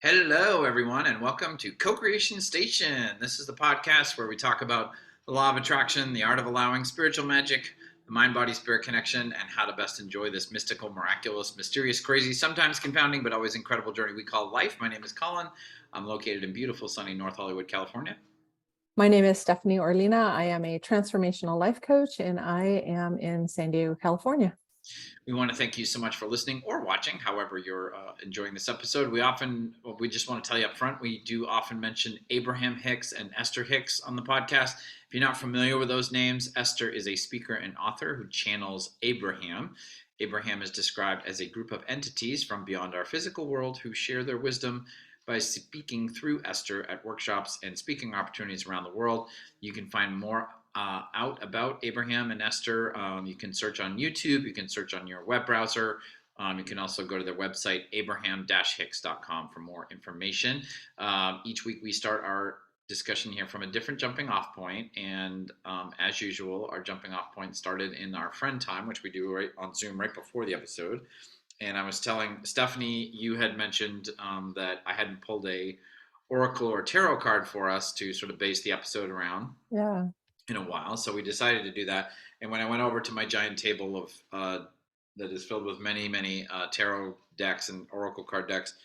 Hello, everyone, and welcome to Co-Creation Station. This is the podcast where we talk about the law of attraction, the art of allowing, spiritual magic, the mind-body-spirit connection, and how to best enjoy this mystical, miraculous, mysterious, crazy, sometimes confounding, but always incredible journey we call life. My name is Collin. I'm located in beautiful, sunny North Hollywood, California. My name is Stephanie Orlina. I am a transformational life coach, and I am in San Diego, California. We want to thank you so much for listening or watching, however you're enjoying this episode. We just want to tell you up front, we do often mention Abraham Hicks and Esther Hicks on the podcast. If you're not familiar with those names, Esther is a speaker and author who channels Abraham. Abraham is described as a group of entities from beyond our physical world who share their wisdom by speaking through Esther at workshops and speaking opportunities around the world. You can find more out about Abraham and Esther. You can search on YouTube. You can search on your web browser. You can also go to their website, abraham-hicks.com, for more information. Each week we start our discussion here from a different jumping off point. And as usual, our jumping off point started in our friend time, which we do right on Zoom right before the episode. And I was telling Stephanie, you had mentioned that I hadn't pulled a oracle or tarot card for us to sort of base the episode around. Yeah. In a while, so we decided to do that. And when I went over to my giant table of that is filled with many tarot decks and oracle card decks,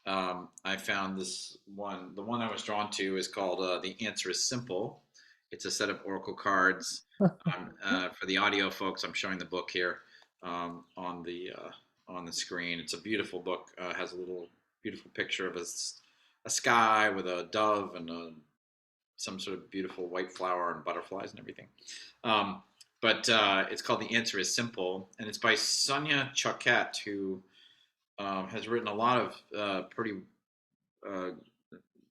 I found this one. The one I was drawn to is called "The Answer Is Simple." It's a set of oracle cards. For the audio folks, I'm showing the book here on the screen. It's a beautiful book. Has a little beautiful picture of a sky with a dove and some sort of beautiful white flower and butterflies and everything. But it's called The Answer Is Simple, and it's by Sonia Choquette, who has written a lot of pretty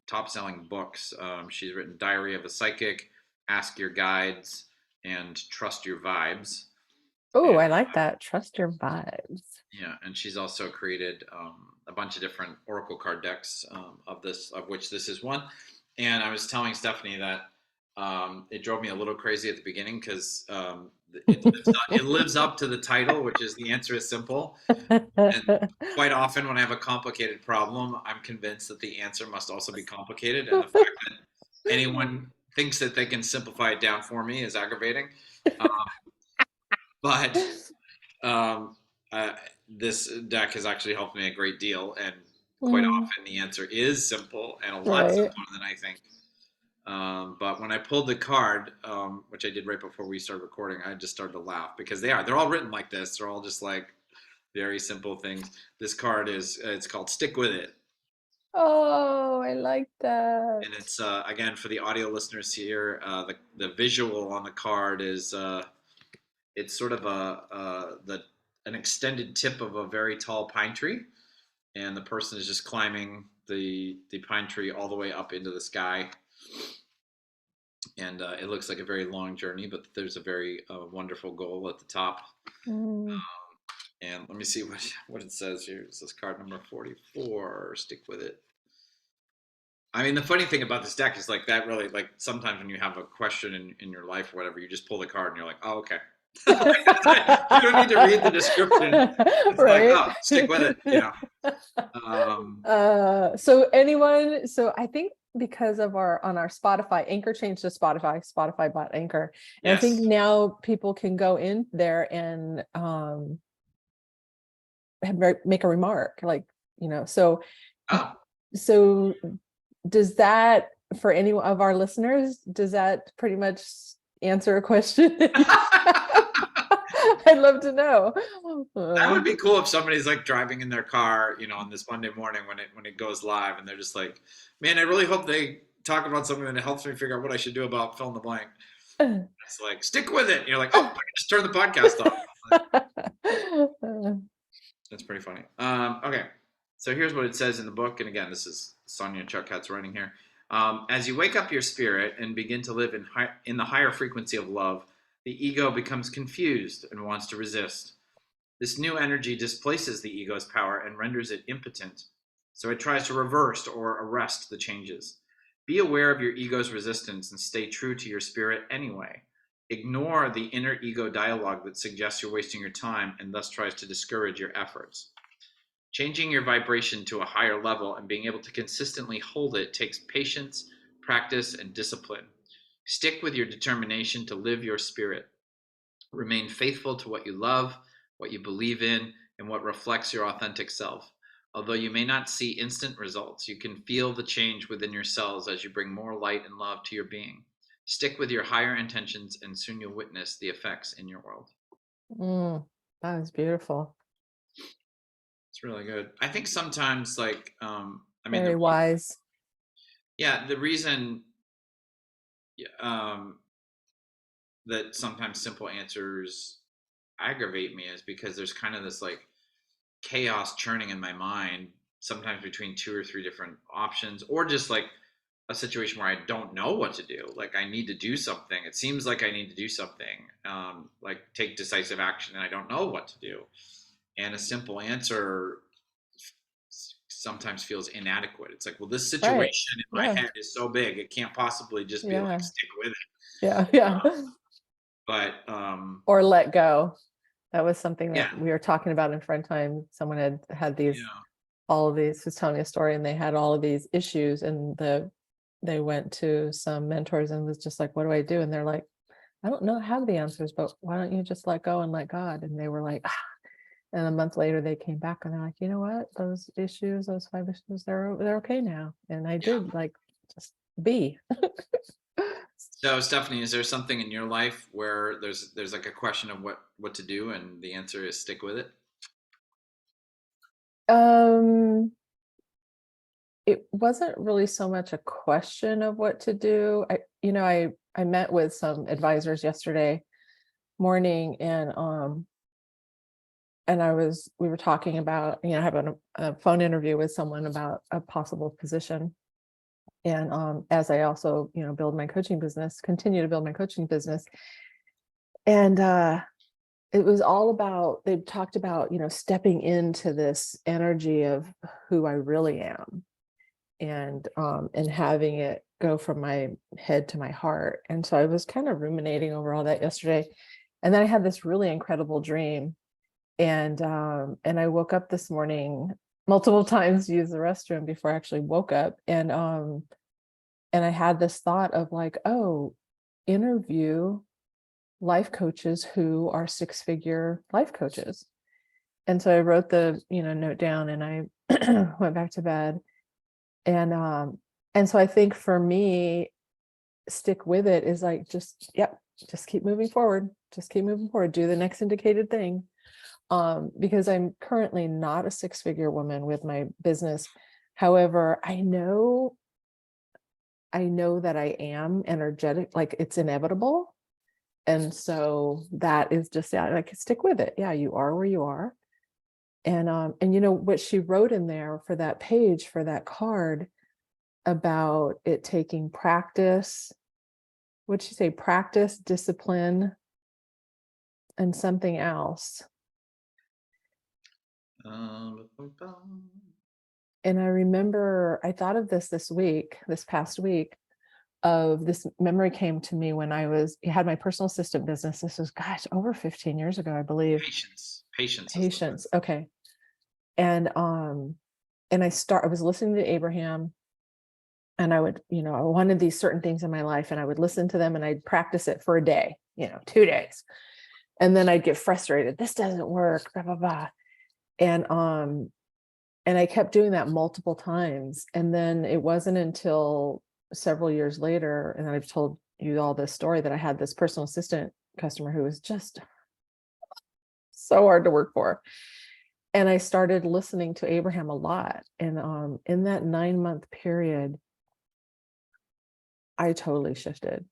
top-selling books. She's written Diary of a Psychic, Ask Your Guides, and Trust Your Vibes. Oh, I like that. Trust your vibes. Yeah, and she's also created a bunch of different oracle card decks of which this is one. And I was telling Stephanie that it drove me a little crazy at the beginning because it lives up to the title, which is The Answer Is Simple. And quite often when I have a complicated problem, I'm convinced that the answer must also be complicated. And the fact that anyone thinks that they can simplify it down for me is aggravating. But um, this deck has actually helped me a great deal. And quite often the answer is simple and a lot simpler than I think. But when I pulled the card, which I did right before we started recording, I just started to laugh because they're all written like this. They're all just like very simple things. This card it's called Stick With It. Oh, I like that. And it's again for the audio listeners here, the visual on the card is it's sort of an extended tip of a very tall pine tree, and the person is just climbing the pine tree all the way up into the sky. And it looks like a very long journey, but there's a very wonderful goal at the top. And let me see what it says here. It says card number 44, Stick With It. I mean, the funny thing about this deck is like that really, like sometimes when you have a question in your life or whatever, you just pull the card and you're like, oh, okay. You don't need to read the description. It's right? Like, oh, stick with it, you know. So I think because of on our Spotify, Anchor changed to Spotify bought Anchor. And yes. I think now people can go in there and make a remark, like, so does that, for any of our listeners, does that pretty much answer a question? I'd love to know. That would be cool if somebody's like driving in their car, on this Monday morning when it goes live, and they're just like, man, I really hope they talk about something that helps me figure out what I should do about fill in the blank. It's like, stick with it. And you're like, oh, I can just turn the podcast off. That's pretty funny. Okay. So here's what it says in the book. And again, this is Sonia Choquette's writing here. As you wake up your spirit and begin to live in the higher frequency of love, the ego becomes confused and wants to resist. This new energy displaces the ego's power and renders it impotent. So it tries to reverse or arrest the changes. Be aware of your ego's resistance and stay true to your spirit anyway. Ignore the inner ego dialogue that suggests you're wasting your time and thus tries to discourage your efforts. Changing your vibration to a higher level and being able to consistently hold it takes patience, practice, and discipline. Stick with your determination to live your spirit. Remain faithful to what you love, what you believe in, and what reflects your authentic self. Although you may not see instant results, you can feel the change within your cells as you bring more light and love to your being. Stick with your higher intentions, and soon you'll witness the effects in your world. That was beautiful. It's really good. I think sometimes, like, Very wise. yeah, the reason um, that sometimes simple answers aggravate me is because there's kind of this like chaos churning in my mind, sometimes between two or three different options, or just like a situation where I don't know what to do. Like I need to do something. It seems like I need to do something, like take decisive action, and I don't know what to do. And a simple answer sometimes feels inadequate. It's like, well, this Right. situation in my Yeah. head is so big, it can't possibly just be like Yeah. stick with it. Yeah. Yeah. But Or let go. That was something yeah, that we were talking about in friend time. Someone had these, yeah, all of these, was telling me a story, and they had all of these issues, and they went to some mentors and was just like, what do I do? And they're like, I don't know, have the answers, but why don't you just let go and let God? And they were like, ah. And a month later they came back and they're like, you know what, those issues, those 5 issues, they're okay now. And I yeah. did like just be. So, Stephanie, is there something in your life where there's like a question of what to do, and the answer is stick with it? um it wasn't really so much a question of what to do. I met with some advisors yesterday morning, and we were talking about, having a phone interview with someone about a possible position. And as I also, build my coaching business, continue to build my coaching business. And it was all about, they talked about, stepping into this energy of who I really am, and having it go from my head to my heart. And so I was kind of ruminating over all that yesterday. And then I had this really incredible dream. And I woke up this morning multiple times to use the restroom before I actually woke up. And I had this thought of like, oh, interview life coaches who are 6-figure life coaches. And so I wrote the, note down, and I went back to bed. And so I think for me, stick with it is like, just keep moving forward. Just keep moving forward. Do the next indicated thing. Because I'm currently not a 6-figure woman with my business. However, I know that I am energetic, like it's inevitable. And so that is just, like, stick with it. Yeah, you are where you are. And what she wrote in there for that page, for that card, about it taking practice. What'd she say? Practice, discipline, and something else. And I remember I thought of this past week, of this memory came to me when I had my personal assistant business. This was, gosh, over 15 years ago, I believe. Patience is the word. Patience. Okay. And I was listening to Abraham, and I wanted these certain things in my life, and I would listen to them and I'd practice it for a day, 2 days. And then I'd get frustrated. This doesn't work, blah, blah, blah. And I kept doing that multiple times. And then it wasn't until several years later, and I've told you all this story, that I had this personal assistant customer who was just so hard to work for. And I started listening to Abraham a lot. And in that 9-month period, I totally shifted.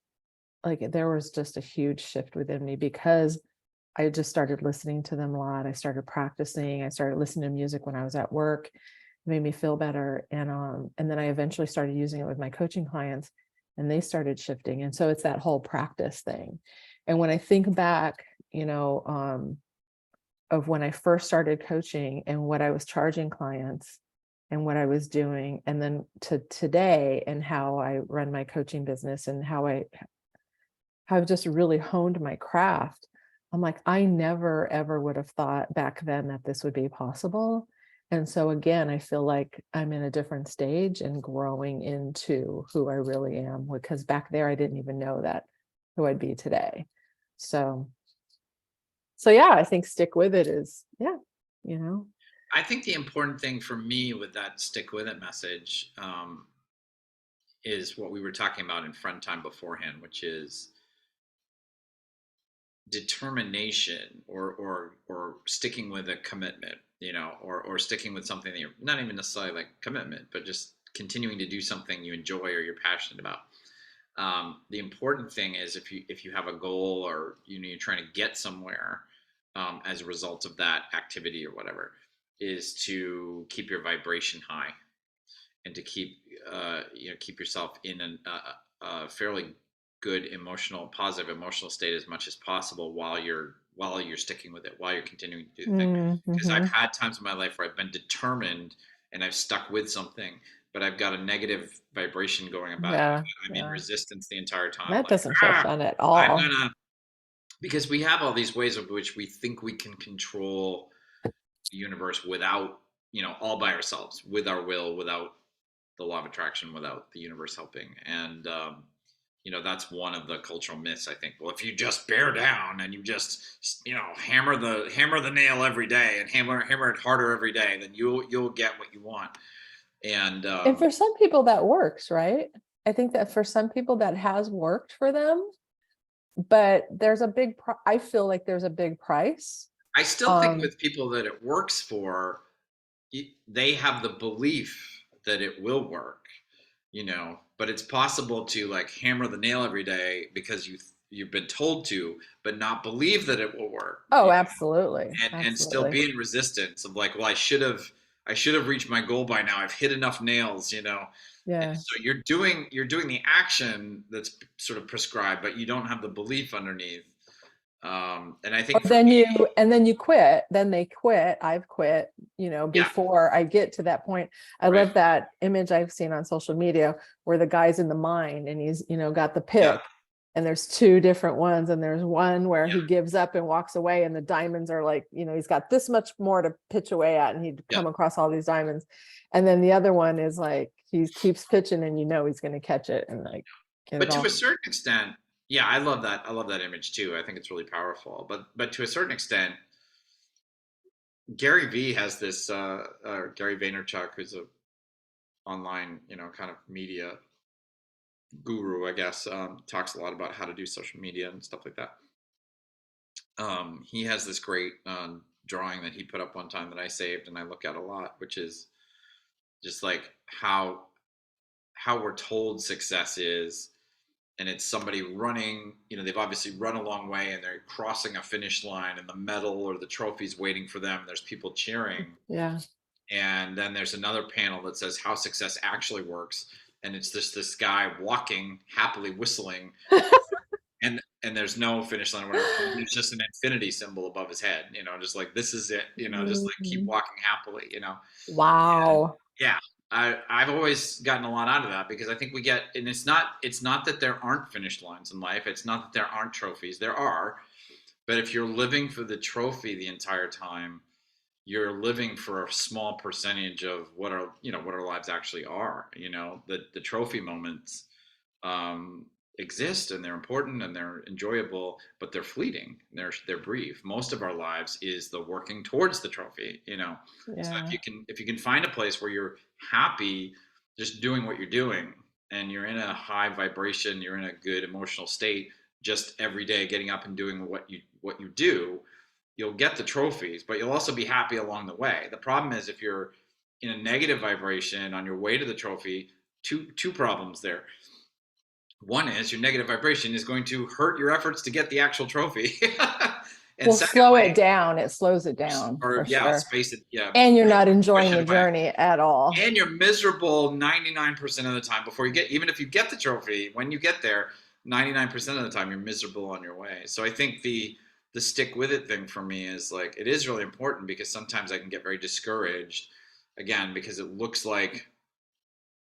Like there was just a huge shift within me, because I just started listening to them a lot. I started practicing. I started listening to music when I was at work. It made me feel better. And then I eventually started using it with my coaching clients, and they started shifting. And so it's that whole practice thing. And when I think back, of when I first started coaching and what I was charging clients and what I was doing, and then to today, and how I run my coaching business, and how I've just really honed my craft. I'm like, I never, ever would have thought back then that this would be possible. And so again, I feel like I'm in a different stage and growing into who I really am, because back there I didn't even know that who I'd be today. So yeah, I think stick with it is, yeah, you know. I think the important thing for me with that stick with it message is what we were talking about in friend time beforehand, which is determination or sticking with a commitment, or sticking with something that you're not even necessarily like commitment, but just continuing to do something you enjoy or you're passionate about. The important thing is if you have a goal, or you're trying to get somewhere as a result of that activity or whatever, is to keep your vibration high, and to keep yourself in a fairly good positive emotional state as much as possible while you're sticking with it, while you're continuing to do the thing. Because I've Mm-hmm. had times in my life where I've been determined and I've stuck with something, but I've got a negative vibration going about it. Yeah, I'm in yeah. resistance the entire time. That Like, doesn't feel fun at I'm all. gonna, because we have all these ways of which we think we can control the universe without, all by ourselves, with our will, without the law of attraction, without the universe helping. And that's one of the cultural myths, I think. Well, if you just bear down and you just hammer the nail every day, and hammer it harder every day, then you'll get what you want. And And for some people that works, right? I think that for some people that has worked for them, but there's a big, I feel like there's a big price. I still think with people that it works for, they have the belief that it will work, but it's possible to like hammer the nail every day because you've been told to, but not believe that it will work, Oh, absolutely. and still Absolutely. be in resistance of like, well, I should have reached my goal by now. I've hit enough nails, And Yeah. so you're doing the action that's sort of prescribed, but you don't have the belief underneath. And I Or think for then me, you quit, then they quit. I've quit, yeah, before I get to that point. I right, love that image I've seen on social media where the guy's in the mine and he's, got the yeah, pick, and there's two different ones, and there's one where yeah, he gives up and walks away, and the diamonds are like, he's got this much more to pitch away at, and he'd yeah. come across all these diamonds. And then the other one is like he keeps pitching, and he's going to catch it and like get it But to all. a certain extent, yeah, I love that. I love that image too. I think it's really powerful. But to a certain extent, Gary V has this Gary Vaynerchuk, who's a online, kind of media guru, I guess, talks a lot about how to do social media and stuff like that. He has this great drawing that he put up one time that I saved and I look at a lot, which is just like how we're told success is, and it's somebody running, they've obviously run a long way and they're crossing a finish line, and the medal or the trophy's waiting for them. There's people cheering. Yeah. And then there's another panel that says how success actually works. And it's just this guy walking, happily whistling, and there's no finish line or whatever. And there's just an infinity symbol above his head, just like, this is it, just like keep Mhm. walking happily. And Wow. yeah, I've always gotten a lot out of that, because I think we get, and it's not that there aren't finish lines in life. It's not that there aren't trophies. There are, but if you're living for the trophy the entire time, you're living for a small percentage of what our lives actually are. The trophy moments exist, and they're important and they're enjoyable, but they're fleeting. They're brief. Most of our lives is the working towards the trophy. So if Yeah. you can find a place where you're happy just doing what you're doing, and you're in a high vibration, you're in a good emotional state, just every day getting up and doing what you do, you'll get the trophies, but you'll also be happy along the way. The problem is if you're in a negative vibration on your way to the trophy, two problems there. One is your negative vibration is going to hurt your efforts to get the actual trophy. And Well, slow it secondly, down. It slows it down for yeah, sure. space it, yeah, And you're not push enjoying it the away. journey at all. And you're miserable 99% of the time before you get, even if you get the trophy, when you get there, 99% of the time you're miserable on your way. So I think the stick with it thing for me is like, it is really important, because sometimes I can get very discouraged, again, because it looks like,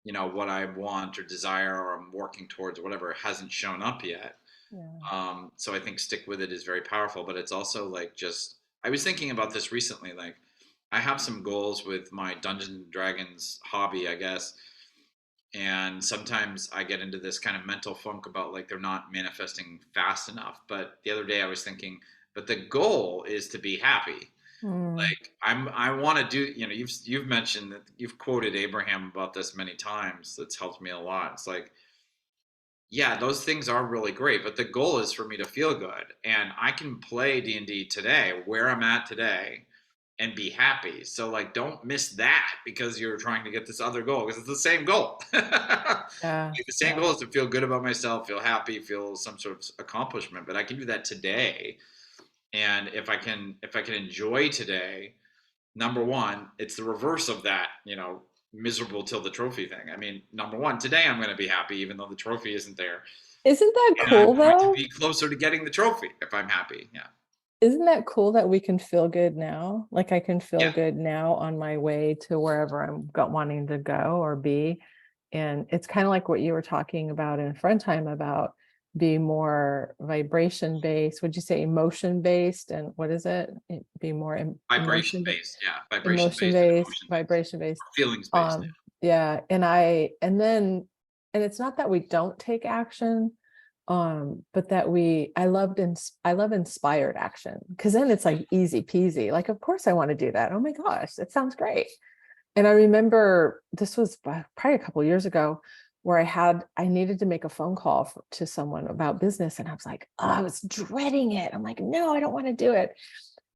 what I want or desire or I'm working towards or whatever hasn't shown up yet. Yeah. So I think stick with it is very powerful, but it's also like, just, I was thinking about this recently. Like, I have some goals with my Dungeons and Dragons hobby, I guess. And sometimes I get into this kind of mental funk about like they're not manifesting fast enough. But the other day I was thinking, but the goal is to be happy. Mm, Like I want to do, you've mentioned that you've quoted Abraham about this many times. That's helped me a lot. It's like, yeah, those things are really great, but the goal is for me to feel good. And I can play D&D today, where I'm at today, and be happy. So like don't miss that because you're trying to get this other goal because it's the same goal. yeah, Like the same yeah. goal is to feel good about myself, feel happy, feel some sort of accomplishment, but I can do that today. And if I can enjoy today, number one, it's the reverse of that, miserable till the trophy thing. I mean, number one, today I'm going to be happy even though the trophy isn't there, Isn't that and I'm cool going to though? be closer to getting the trophy if I'm happy. Yeah. Isn't that cool that we can feel good now? Like I can feel Yeah. good now on my way to wherever I'm wanting to go or be. And it's kind of like what you were talking about in friend time about being more vibration based. Would you say emotion based? And what is it? Be more Vibration based. Yeah. Vibration emotion based and based, emotion based vibration based. or feelings based. Um, yeah. And it's not that we don't take action, but that I love inspired action because then it's like easy peasy. Like, of course I want to do that. Oh my gosh, that sounds great. And I remember this was probably a couple of years ago where I needed to make a phone call to someone about business. And I was like, oh, I was dreading it. I'm like, no, I don't want to do it.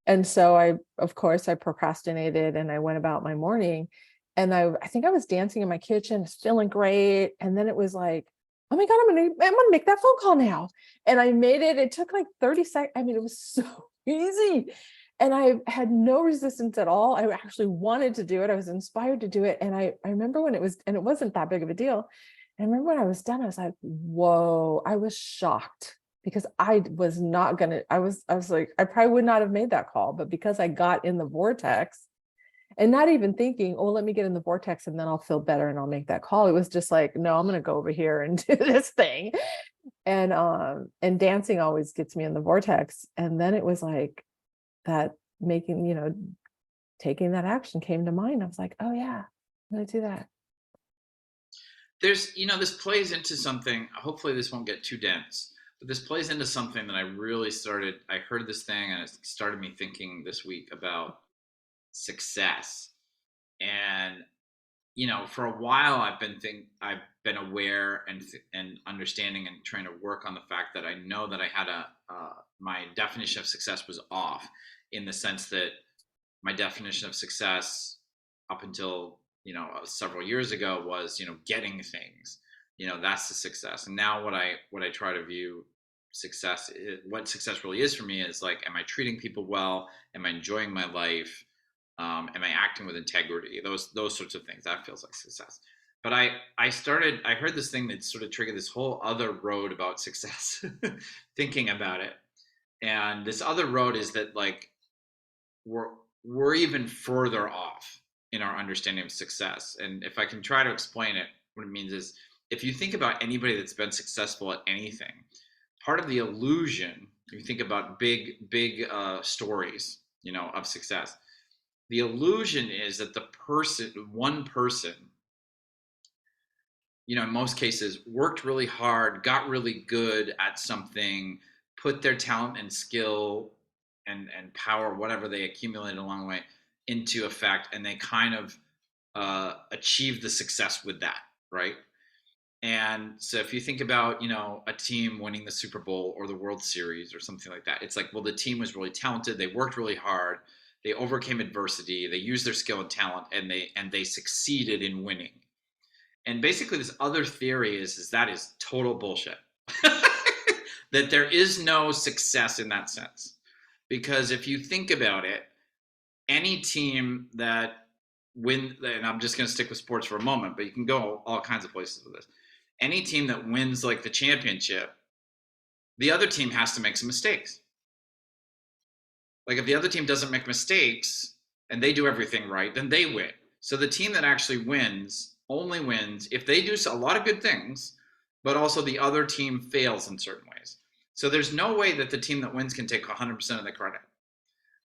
And so of course, I procrastinated and I went about my morning. And I think I was dancing in my kitchen, feeling great. And then it was like, oh my God, I'm gonna make that phone call now. And I made it. It took like 30 seconds. I mean, it was so easy. And I had no resistance at all. I actually wanted to do it. I was inspired to do it. And I remember and it wasn't that big of a deal. And I remember when I was done, I was like, whoa, I was shocked because I was not gonna, I was like, I probably would not have made that call, but because I got in the vortex and not even thinking, oh, let me get in the vortex and then I'll feel better and I'll make that call. It was just like, no, I'm gonna go over here and do this thing. And dancing always gets me in the vortex. And then it was like that making, taking that action came to mind. I was like, oh yeah, I'm gonna do that. This plays into something. Hopefully, this won't get too dense, but this plays into something that I heard this thing and it started me thinking this week about success. And, for a while, I've been aware and understanding and trying to work on the fact that I know that I had my definition of success was off in the sense that my definition of success up until several years ago was getting things, that's the success. And now what I try to view what success really is for me is like, am I treating people well, am I enjoying my life, am I acting with integrity, those sorts of things. That feels like success. But I heard this thing that sort of triggered this whole other road about success thinking about it. And this other road is that like we're we're even further off in our understanding of success. And if I can try to explain it, what it means is if you think about anybody that's been successful at anything, part of the illusion, if you think about big stories, of success, the illusion is that one person, in most cases, worked really hard, got really good at something, put their talent and skill and power, whatever they accumulated along the way, into effect, and they kind of achieved the success with that, right? And so if you think about, a team winning the Super Bowl or the World Series or something like that, it's like, well, the team was really talented, they worked really hard, they overcame adversity, they used their skill and talent, and they succeeded in winning. And basically, this other theory is that is total bullshit. That there is no success in that sense. Because if you think about it, any team that and I'm just going to stick with sports for a moment, but you can go all kinds of places with this. Any team that wins like the championship, the other team has to make some mistakes. Like if the other team doesn't make mistakes and they do everything right, then they win. So the team that actually wins only wins if they do a lot of good things, but also the other team fails in certain ways. So there's no way that the team that wins can take 100% of the credit.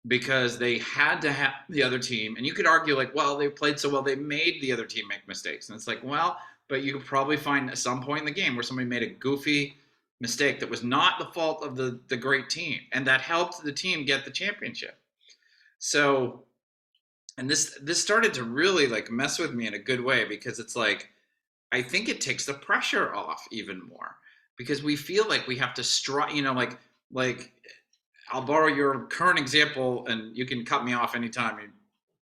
because they had to have the other team. And you could argue like, well, they played so well, they made the other team make mistakes. And it's like, well, but you could probably find at some point in the game where somebody made a goofy mistake that was not the fault of the great team, and that helped the team get the championship. So, and this started to really like mess with me in a good way, because it's like, I think it takes the pressure off even more, because we feel like we have to strive, like I'll borrow your current example, and you can cut me off anytime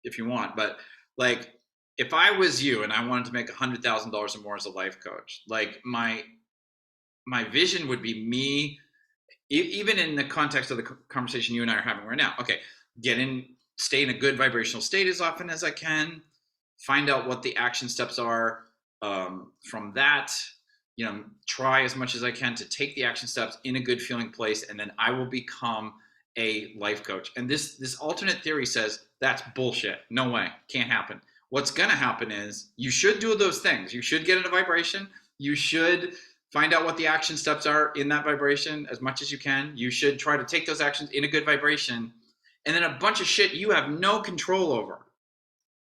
if you want. But like, if I was you and I wanted to make $100,000 or more as a life coach, like my vision would be me, even in the context of the conversation you and I are having right now. Okay, stay in a good vibrational state as often as I can, find out what the action steps are. From that, try as much as I can to take the action steps in a good feeling place, and then I will become a life coach. And this alternate theory says that's bullshit. No way, can't happen. What's going to happen is you should do those things. You should get in a vibration. You should find out what the action steps are in that vibration as much as you can. You should try to take those actions in a good vibration. And then a bunch of shit you have no control over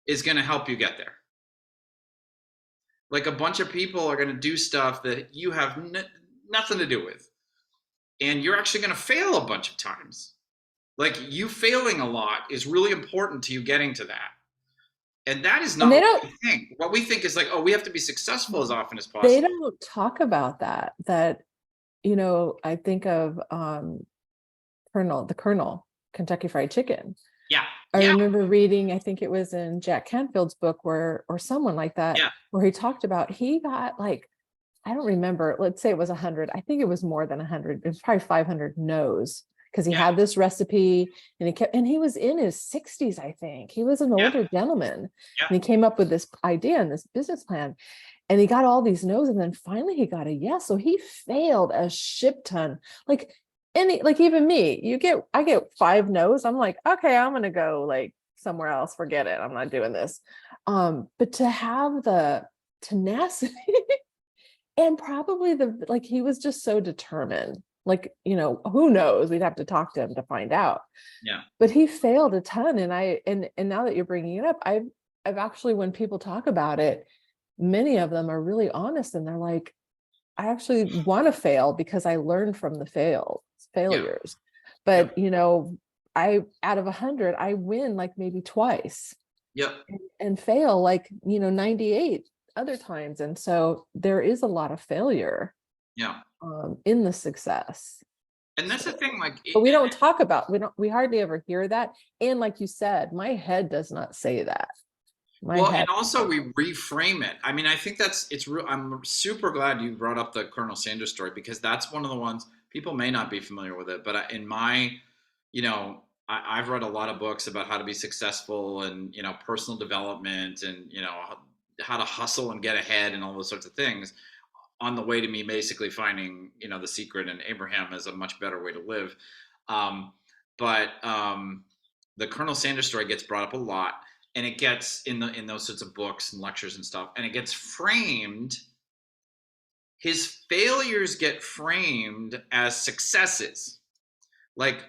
is going to help you get there. Like, a bunch of people are going to do stuff that you have nothing to do with. And you're actually going to fail a bunch of times. Like, you failing a lot is really important to you getting to that. And that is not what we think. What we think is like, oh, we have to be successful as often as possible. They don't talk about that. I think of the Colonel, Kentucky Fried Chicken. Yeah. I remember reading, I think it was in Jack Canfield's book or someone like that, where he talked about, he got like, I don't remember, let's say it was 100. I think it was more than 100. It was probably 500 no's, because he had this recipe, and he was in his 60s, I think. He was an older gentleman, and he came up with this idea and this business plan, and he got all these no's, and then finally he got a yes. So he failed a shit ton. Like even me, I get 5 no's. I'm like, okay, I'm gonna go like somewhere else. Forget it. I'm not doing this. But to have the tenacity and probably he was just so determined. Like, who knows? We'd have to talk to him to find out. Yeah. But he failed a ton. And now that you're bringing it up, I've actually, when people talk about it, many of them are really honest, and they're like, I actually want to fail because I learned from the failures. But, out of 100, I win like maybe twice. Yep. And fail like, 98 other times. And so there is a lot of failure. Yeah. In the success. And that's the thing, like, but we don't talk about, we hardly ever hear that. And like you said, my head does not say that. And also we reframe it. I mean, I think it's real. I'm super glad you brought up the Colonel Sanders story, because that's one of the ones people may not be familiar with it. But in my, I've read a lot of books about how to be successful and, personal development and, how to hustle and get ahead and all those sorts of things, on the way to me basically finding, the secret and Abraham as a much better way to live. But the Colonel Sanders story gets brought up a lot, and it gets in those sorts of books and lectures and stuff, and it gets framed. His failures get framed as successes. Like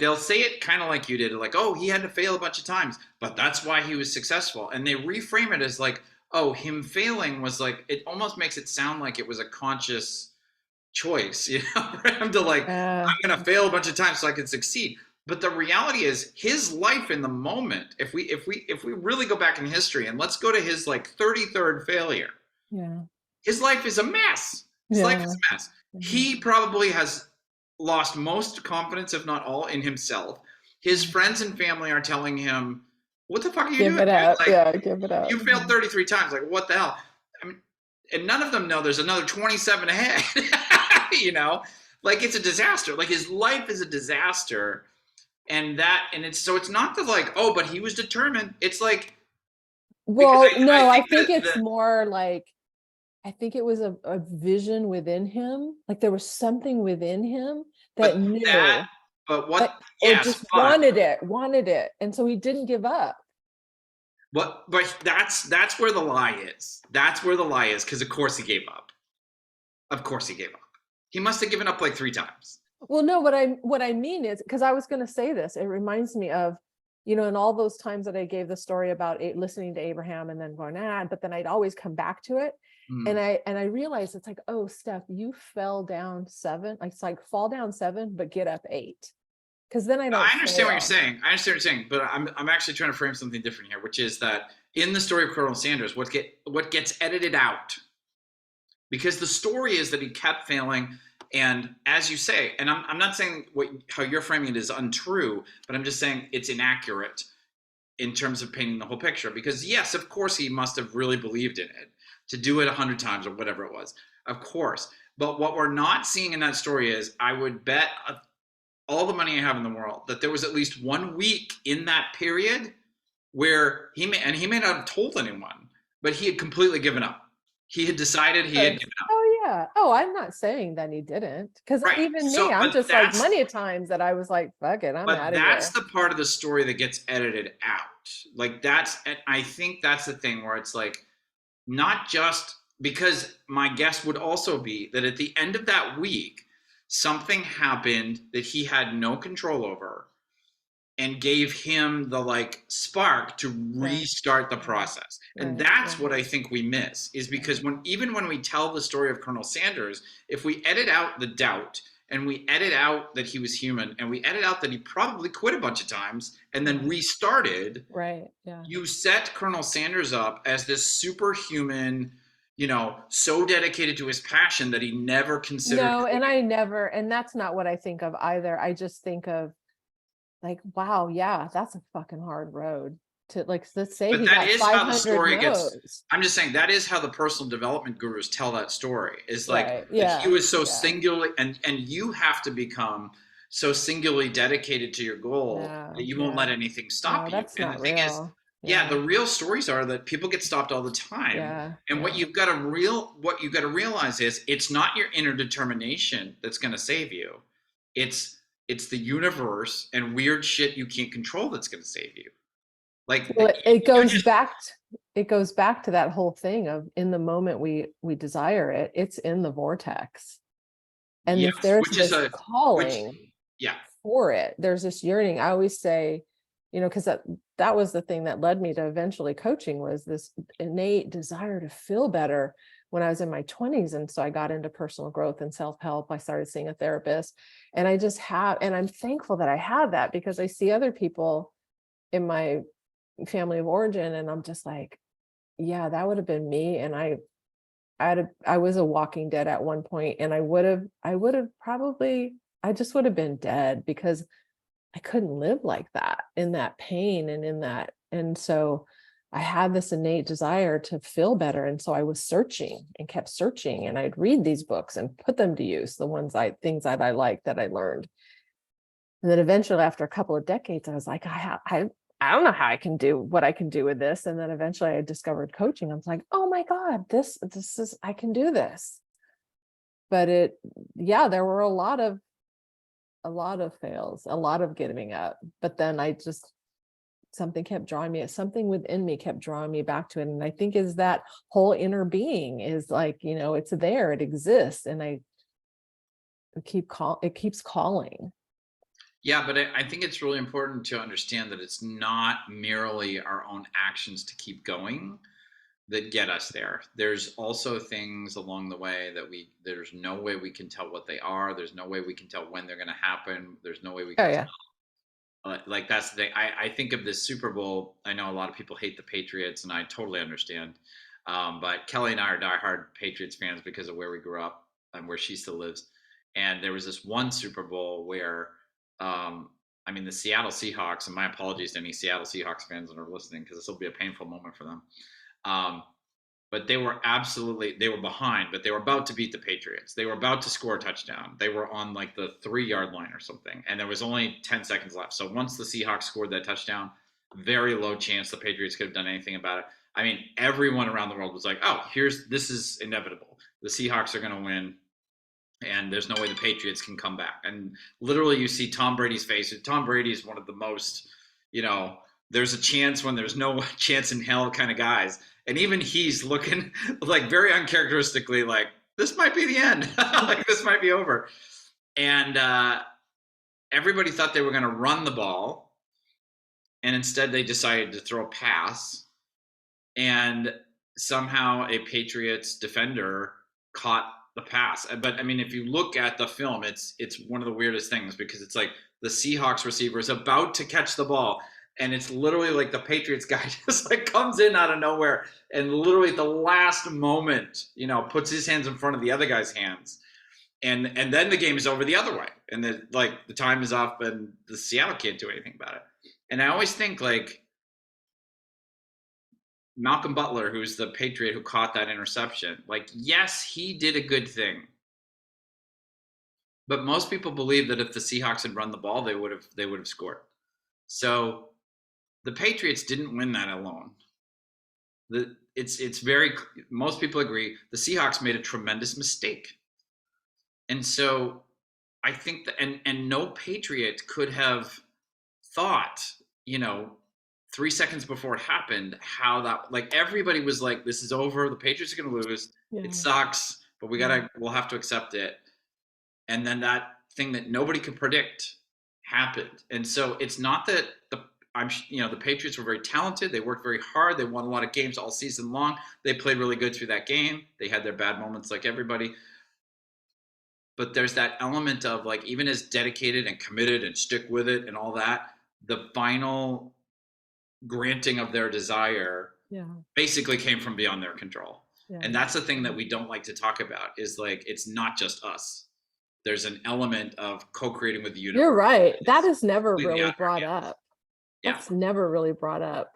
they'll say it kind of like you did, like, oh, he had to fail a bunch of times, but that's why he was successful. And they reframe it as like, oh, him failing was like, it almost makes it sound like it was a conscious choice, for him to like, I'm going to fail a bunch of times so I can succeed. But the reality is his life in the moment, if we really go back in history, and let's go to his like 33rd failure. Yeah. His life is a mess. His life is a mess. Mm-hmm. He probably has lost most confidence, if not all, in himself. His friends and family are telling him, what the fuck are you doing? Give it up. Like, give it up. You failed 33 times. Like, what the hell? I mean, and none of them know there's another 27 ahead. Like, it's a disaster. Like, his life is a disaster. And it's not the like, oh, but he was determined. It's like, well, I think it's more like, I think it was a vision within him. Like, there was something within him that knew. Wanted it. And so he didn't give up. But that's where the lie is. That's where the lie is, because of course he gave up. He must have given up like 3 times. Well, no, what I mean is, because I was going to say this, it reminds me of, in all those times that I gave the story about listening to Abraham and then going, but then I'd always come back to it. Mm. And I realized it's like, oh, Steph, you fell down 7. It's like fall down 7, but get up 8. Because then I don't I understand what you're fail. saying. I understand what you're saying, but I'm actually trying to frame something different here, which is that in the story of Colonel Sanders, what gets edited out, because the story is that he kept failing, and as you say, and I'm not saying how you're framing it is untrue, but I'm just saying it's inaccurate in terms of painting the whole picture. Because yes, of course, he must have really believed in it to do it 100 times or whatever it was, of course. But what we're not seeing in that story is, I would bet all the money I have in the world that there was at least 1 week in that period where he may not have told anyone, but he had completely given up. He had decided he had given up. Oh yeah. Oh, I'm not saying that he didn't, because Right. even So, me, I'm but just like that's many times that I was like, fuck it, I'm but out of that's here. the part of the story that gets edited out. Like and I think that's the thing where it's like, not just because my guess would also be that at the end of that week, something happened that he had no control over and gave him the like spark to Yeah. restart the process. And Right. that's Yeah. what I think we miss, is because even when we tell the story of Colonel Sanders, if we edit out the doubt and we edit out that he was human and we edit out that he probably quit a bunch of times and then restarted, Right. Yeah. you set Colonel Sanders up as this superhuman, so dedicated to his passion that he never considered. No, and that's not what I think of either. I just think of like, wow, yeah, that's a fucking hard road to, like, let's say But he that got is how the 500 story gets. no's. I'm just saying that is how the personal development gurus tell that story. Is like Right. that he Yeah. was so Yeah. singularly, and you have to become so singularly dedicated to your goal that No. you won't let Yeah. anything stop No, you. that's And the not thing is, real. yeah, Yeah. the real stories are that people get stopped all the time. Yeah. And Yeah. what you got to realize is it's not your inner determination that's going to save you. It's the universe and weird shit you can't control that's going to save you. Like Well, it you goes just back it goes back to that whole thing of, in the moment we desire it, it's in the vortex. And if Yes, there's which is this which, calling yeah, for it, there's this yearning. I always say, because that was the thing that led me to eventually coaching, was this innate desire to feel better when I was in my 20s. And so I got into personal growth and self-help. I started seeing a therapist, and and I'm thankful that I had that, because I see other people in my family of origin, and I'm just like, yeah, that would have been me. And I was a walking dead at one point, and I would have probably, I just would have been dead, because I couldn't live like that, in that pain and in that. And so I had this innate desire to feel better. And so I was searching and kept searching, and I'd read these books and put them to use, things that I liked, that I learned. And then eventually, after a couple of decades, I was like, I don't know how I can do what I can do with this. And then eventually I discovered coaching. I was like, oh my God, this is, I can do this. But yeah, there were a lot of fails, a lot of giving up. But then something kept drawing me, something within me kept drawing me back to it. And I think is that whole inner being is like, it's there, it exists. And it keeps calling. yeah. But I think it's really important to understand that it's not merely our own actions to keep going that get us there. There's also things along the way that there's no way we can tell what they are. There's no way we can tell when they're going to happen. There's no way we Oh can yeah. like that's the thing. I think of this Super Bowl. I know a lot of people hate the Patriots, and I totally understand. But Kelly and I are diehard Patriots fans because of where we grew up and where she still lives. And there was this one Super Bowl where, the Seattle Seahawks, and my apologies to any Seattle Seahawks fans that are listening, because this will be a painful moment for them. But they were behind, but they were about to beat the Patriots. They were about to score a touchdown. They were on like the 3-yard line or something. And there was only 10 seconds left. So once the Seahawks scored that touchdown, very low chance the Patriots could have done anything about it. Everyone around the world was like, oh, this is inevitable. The Seahawks are going to win, and there's no way the Patriots can come back. And literally you see Tom Brady's face. Tom Brady is one of the most, there's a chance when there's no chance in hell kind of guys. And even he's looking like very uncharacteristically like, this might be the end. Like this might be over. And everybody thought they were going to run the ball, and instead they decided to throw a pass. And somehow a Patriots defender caught the pass. But I mean, if you look at the film, it's one of the weirdest things, because it's like the Seahawks receiver is about to catch the ball, and it's literally like the Patriots guy just like comes in out of nowhere and literally at the last moment, puts his hands in front of the other guy's hands. And then the game is over the other way, and the time is up, and the Seattle can't do anything about it. And I always think, like, Malcolm Butler, who's the Patriot who caught that interception, like, yes, he did a good thing, but most people believe that if the Seahawks had run the ball, they would have scored. So the Patriots didn't win that alone. Most people agree the Seahawks made a tremendous mistake. And so I think that, and no Patriot could have thought, 3 seconds before it happened, how that, like, everybody was like, this is over. The Patriots are going to lose. Yeah. It sucks, but we'll have to accept it. And then that thing that nobody could predict happened. And so it's not that the Patriots were very talented. They worked very hard. They won a lot of games all season long. They played really good through that game. They had their bad moments like everybody. But there's that element of, like, even as dedicated and committed and stick with it and all that, the final granting of their desire basically came from beyond their control. Yeah. And that's the thing that we don't like to talk about, is like, it's not just us. There's an element of co-creating with the universe. You're right. That is never really brought up. That's never really brought up.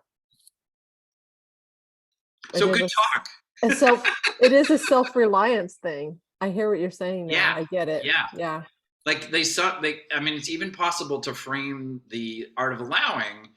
So good talk. And so it is a self-reliance thing. I hear what you're saying now. Yeah. I get it. Yeah. Like it's even possible to frame the art of allowing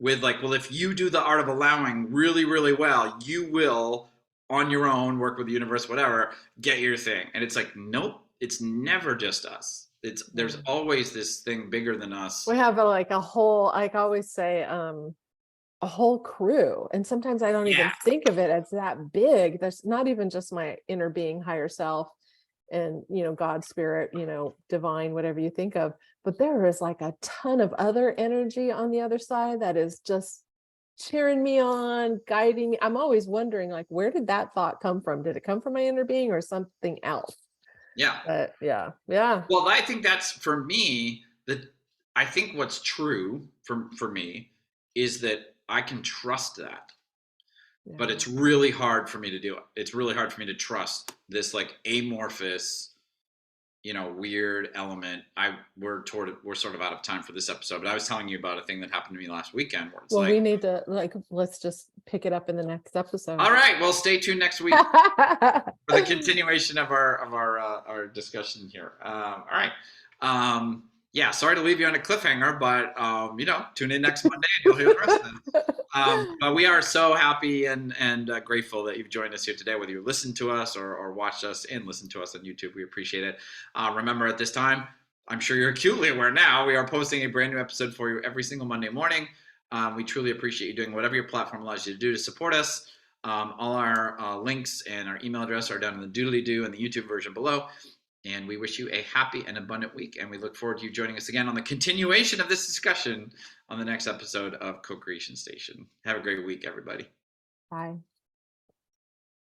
with, like, well, if you do the art of allowing really, really well, you will, on your own, work with the universe, whatever, get your thing. And it's like, nope, it's never just us. There's always this thing bigger than us. We have a whole, I always say, a whole crew. And sometimes I don't even think of it as that big. There's not even just my inner being, higher self, and, God, spirit, divine, whatever you think of. But there is like a ton of other energy on the other side that is just cheering me on, guiding me. I'm always wondering, like, where did that thought come from? Did it come from my inner being or something else? Yeah. But yeah. Well, I think that's, for me, I think what's true for me is that I can trust that. Yeah. But it's really hard for me to do it. It's really hard for me to trust this, like, amorphous, weird element. We're sort of out of time for this episode, but I was telling you about a thing that happened to me last weekend where it's we need to, let's just pick it up in the next episode. All right. Well, stay tuned next week for the continuation of our discussion here. All right. Sorry to leave you on a cliffhanger, but tune in next Monday and you'll hear the rest of it. But we are so happy and grateful that you've joined us here today, whether you listened to us or watched us and listened to us on YouTube. We appreciate it. Remember, at this time, I'm sure you're acutely aware now, we are posting a brand new episode for you every single Monday morning. We truly appreciate you doing whatever your platform allows you to do to support us. All our links and our email address are down in the doodly-doo and the YouTube version below. And we wish you a happy and abundant week. And we look forward to you joining us again on the continuation of this discussion on the next episode of Co-Creation Station. Have a great week, everybody. Bye.